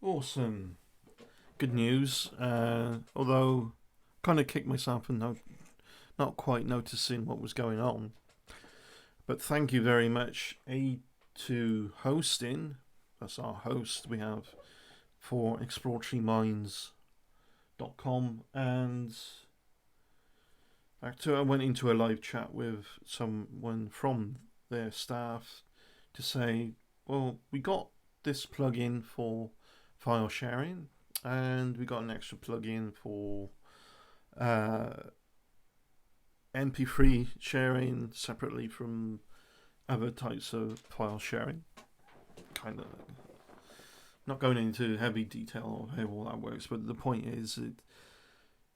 Awesome. Good news. Although, kind of kicked myself for not quite noticing what was going on. But thank you very much, A2HOSTING. That's our host we have for exploratoryminds.com. And I went into a live chat with someone from their staff to say, well, we got this plugin for file sharing, and we got an extra plugin for MP3 sharing separately from other types of file sharing. Kind of not going into heavy detail of how all that works, but the point is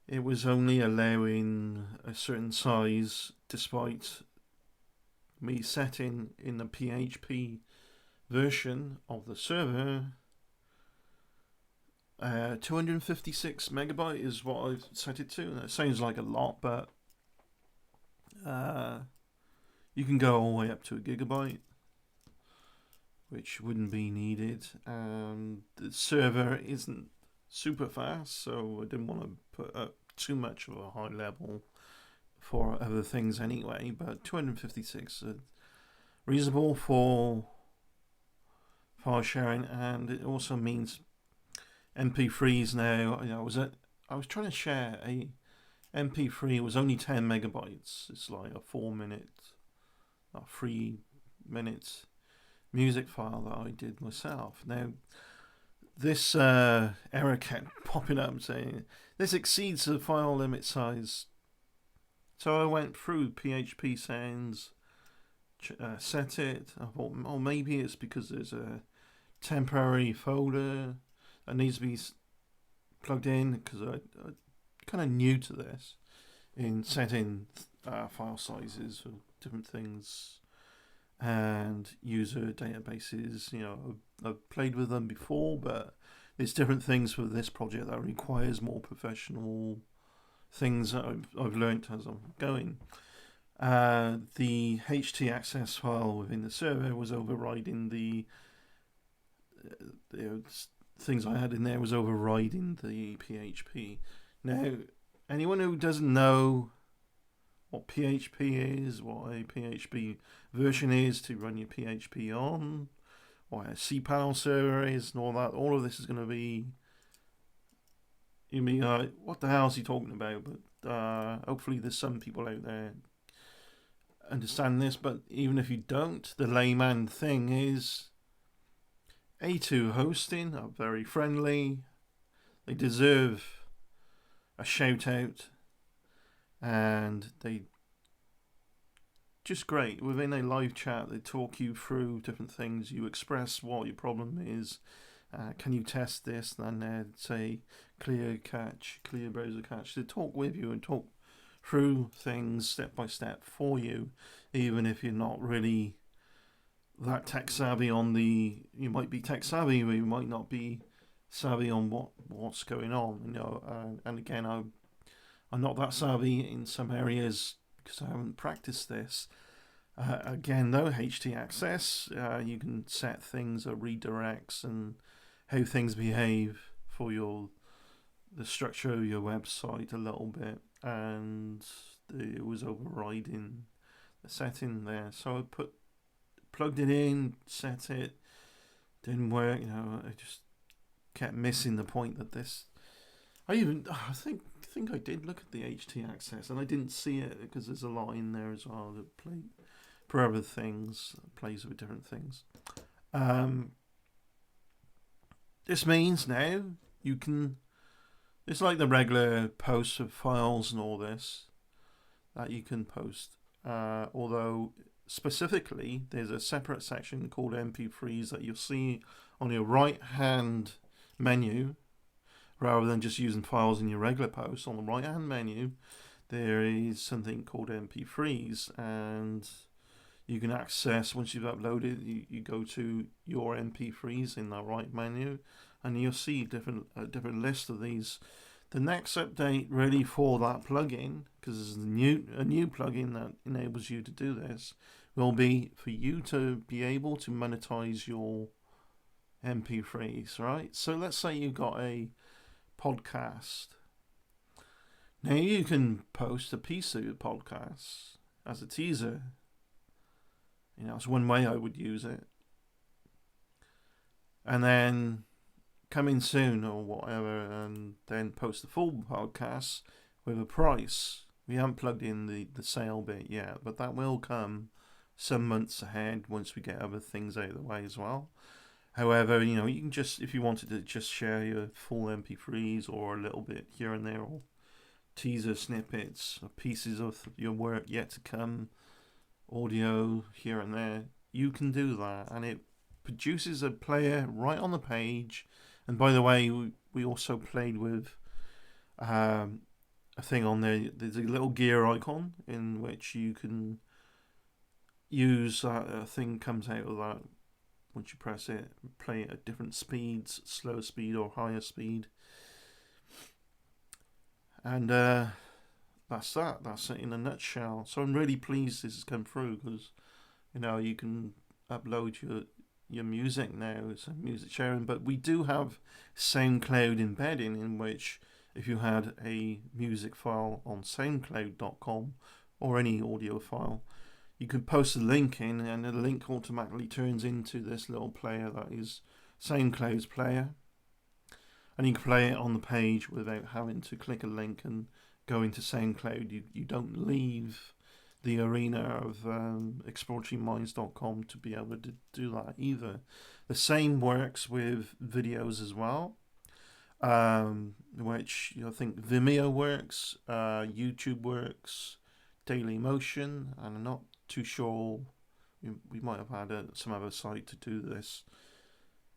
it was only allowing a certain size, despite me setting in the PHP version of the server 256 megabyte is what I've set it to. That sounds like a lot, but you can go all the way up to a gigabyte, which wouldn't be needed. The server isn't super fast, so I didn't want to put up too much of a high level for other things anyway. But 256 is reasonable for file sharing, and it also means MP3s now. I was trying to share a MP3. It was only 10 megabytes. It's like a 3 minutes music file that I did myself. Now, this error kept popping up saying this exceeds the file limit size. So I went through PHP settings, set it. I thought, oh, maybe it's because there's a temporary folder that needs to be plugged in, because I'm kind of new to this in setting file sizes for different things and user databases. I've played with them before, but there's different things for this project that requires more professional things that I've learnt as I'm going. The htaccess file within the server was overriding the things I had in there, was overriding the PHP. Now, anyone who doesn't know what PHP is, what a PHP version is to run your PHP on, what a cPanel server is, and all of this is going to be, you mean, what the hell is he talking about? But hopefully there's some people out there understand this. But even if you don't, the layman thing is A2HOSTING are very friendly. They deserve a shout out, and they just great. Within a live chat, they talk you through different things. You express what your problem is. Can you test this? Then they'd say clear browser cache. They talk with you and talk through things step by step for you, even if you're not really that tech savvy you might be tech savvy, but you might not be savvy on what's going on. And again, I'm not that savvy in some areas because I haven't practiced this. Again, though, htaccess, you can set things, redirects, and how things behave for the structure of your website a little bit, and it was overriding the setting there. So I plugged it in, set it, didn't work. I just kept missing the point that this. I think I did look at the htaccess, and I didn't see it because there's a lot in there as well that play for other things, plays with different things. This means now you can. It's like the regular posts of files and all this that you can post, although specifically there's a separate section called MP3s that you'll see on your right hand menu, rather than just using files in your regular posts. On the right hand menu there is something called MP3s, and you can access, once you've uploaded, you go to your MP3s in that right menu, and you'll see different list of these. The next update really for that plugin, because there's a new plugin that enables you to do this, will be for you to be able to monetize your MP3s, right? So let's say you got a podcast. Now you can post a piece of your podcast as a teaser. It's one way I would use it. And then come in soon or whatever, and then post the full podcast with a price. We haven't plugged in the sale bit yet, but that will come some months ahead once we get other things out of the way as well. However, you can just, if you wanted to just share your full MP3s or a little bit here and there, or teaser snippets, or pieces of your work yet to come, audio here and there, you can do that, and it produces a player right on the page. And by the way, we also played with a thing on there. There's a little gear icon in which you can use a thing comes out of that. Once you press it, play it at different speeds, slow speed or higher speed. And that's that. That's it in a nutshell. So I'm really pleased this has come through, because you can upload your music now. It's music sharing, but we do have SoundCloud embedding, in which if you had a music file on soundcloud.com or any audio file, you can post a link in, and the link automatically turns into this little player that is SoundCloud's player, and you can play it on the page without having to click a link and go into SoundCloud. You don't leave the arena of exploratoryminds.com to be able to do that either. The same works with videos as well, which I think Vimeo works, YouTube works, Dailymotion, and I'm not too sure. We might have had some other site to do this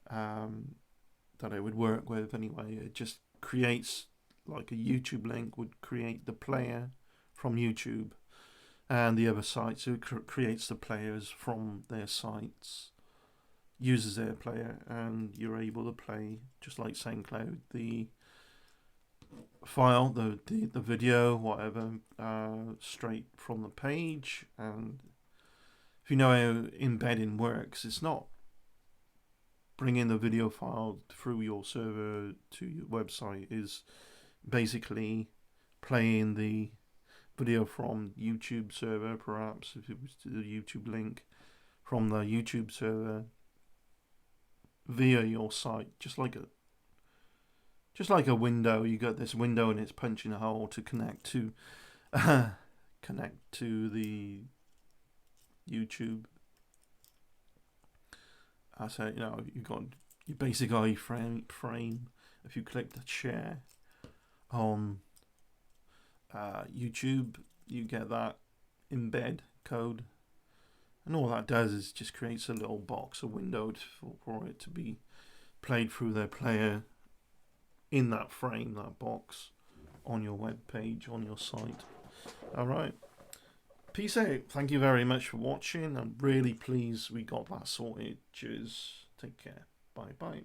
that it would work with anyway. It just creates, like a YouTube link would create the player from YouTube, and the other sites, so it creates the players from their sites, uses their player, and you're able to play, just like SoundCloud, the file, the video, whatever, straight from the page. And if you know how embedding works, it's not bringing the video file through your server to your website, is basically playing the video from YouTube server, perhaps if it was to the YouTube link, from the YouTube server via your site, just like a window. You got this window and it's punching a hole to connect to the YouTube. So you've got your basic iframe. If you click the share on YouTube, you get that embed code, and all that does is just creates a little box, a window for it to be played through their player in that frame, that box, on your web page, on your site. Alright, peace out. Thank you very much for watching. I'm really pleased we got that sorted. Cheers, take care, bye bye.